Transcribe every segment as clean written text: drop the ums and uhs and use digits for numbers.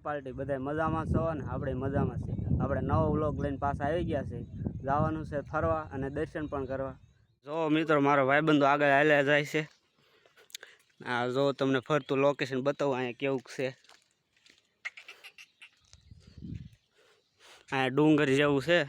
Party બધા મજામાં છો ને આપણે મજામાં છે। આપણે નવો વ્લોગ લઈને પાછા આવી ગયા છે। જવાનું છે ફરવા અને દર્શન પણ કરવા। જો મિત્રો મારો ભાઈબંધો આગળ હાલ્યા જાય છે। આ જો તમને ફરતું લોકેશન બતાવું અહીંયા કેવું છે। અહીંયા ડુંગર જેવું છે।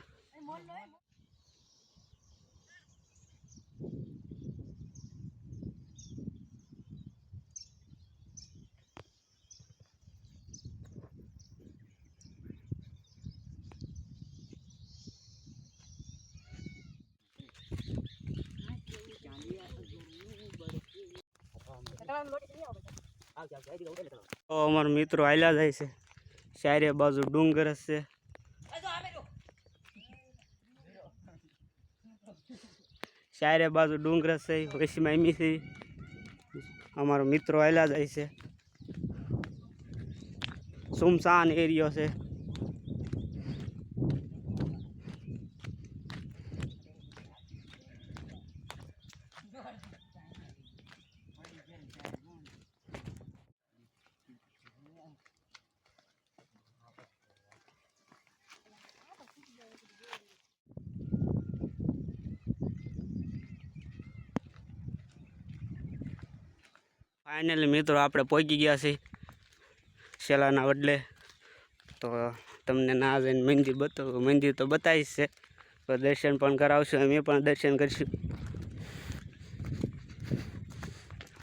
અમારા મિત્રો હાલ્યા જાય છે। ચારે બાજુ ડુંગર છે। ચારે બાજુ ડુંગર છે। વૈશીમાં એમી છે। અમારો મિત્રો હાલ્યા જાય છે। સુમસાન એરિયો છે। ફાઇનલી મિત્રો આપણે પહોંચી ગયા છીએ શેલાના વડલે। તો તમને ના જઈને મંદિર બતાવું, મંદિર તો બતાવીશ છે, તો દર્શન પણ કરાવશું, અમે પણ દર્શન કરીશું।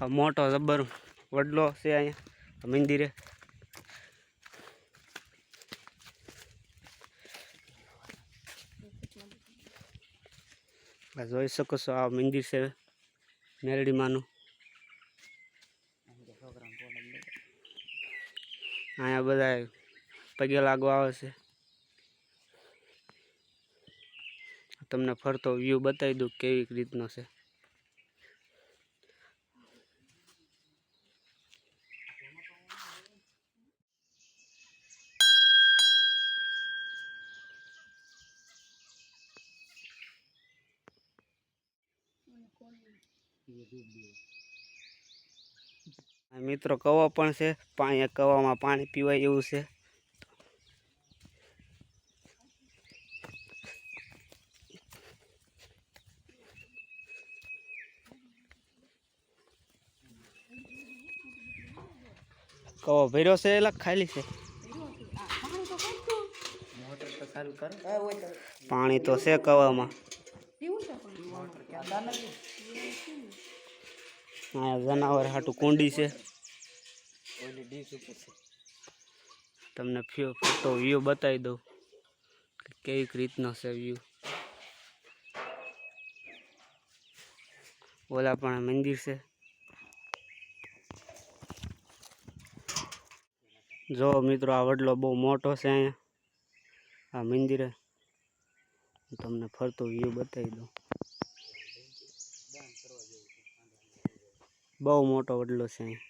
આ મોટો જબર વડલો છે અહીંયા મંદિરે। જોઈ શકો છો આ મંદિર છે મેરડીમાનું। અહીંયા બધા પગે લાગવા આવે છે। તમને ફરતો વ્યૂ બતાવી દઉં કેવી રીતનો છે। મિત્રો કવો પણ છે, અહીંયા કવામાં પાણી પીવાય એવું છે। કવો ભર્યો છે એટલે ખાલી છે? પાણી તો છે કવામાં। અહીંયા જનાવર હાટું કુંડી છે। તમને ફોટો વ્યૂ બતાવી દઉં કેવી રીતનો છે વ્યૂ। ઓલા પણ મંદિર છે। જો મિત્રો આ વડલો બહુ મોટો છે। અહીંયા આ મંદિરે તમને ફરતો વ્યૂ બતાવી દઉં, બહુ મોટો વડલો છે અહીંયા।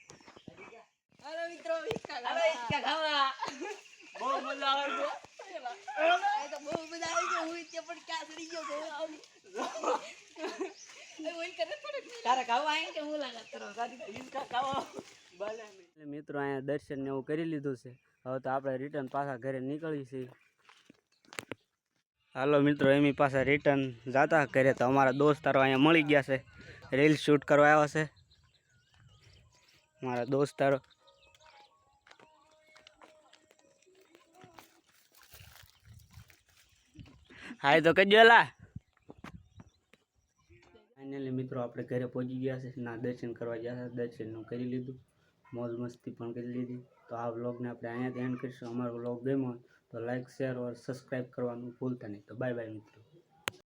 મિત્રો અહીંયા દર્શન ને એવું કરી લીધું છે। હવે તો આપણે રિટર્ન પાછા ઘરે નીકળી છીએ। હાલો મિત્રો એમી પાછા રિટર્ન જાતા ઘરે, તો અમારા દોસ્તારો અહીંયા મળી ગયા છે, રીલ શૂટ કરવા આવ્યા છે મારા દોસ્તારો। હાય તો કજો લા। ફાઇનલી મિત્રો આપણે ઘરે પહોંચી ગયા છે, ના દર્શન કરવા ગયા હતા, દર્શન કરી લીધું, મોજ મસ્તી પણ કરી લીધી। તો આ વ્લોગને આપણે અહીંયાથી એન્ડ કરીશું। અમારો વ્લોગ ગમ્યો તો લાઈક, શેર और સબસ્ક્રાઈબ કરવાનું ભૂલતા નહીં। તો બાય બાય મિત્રો।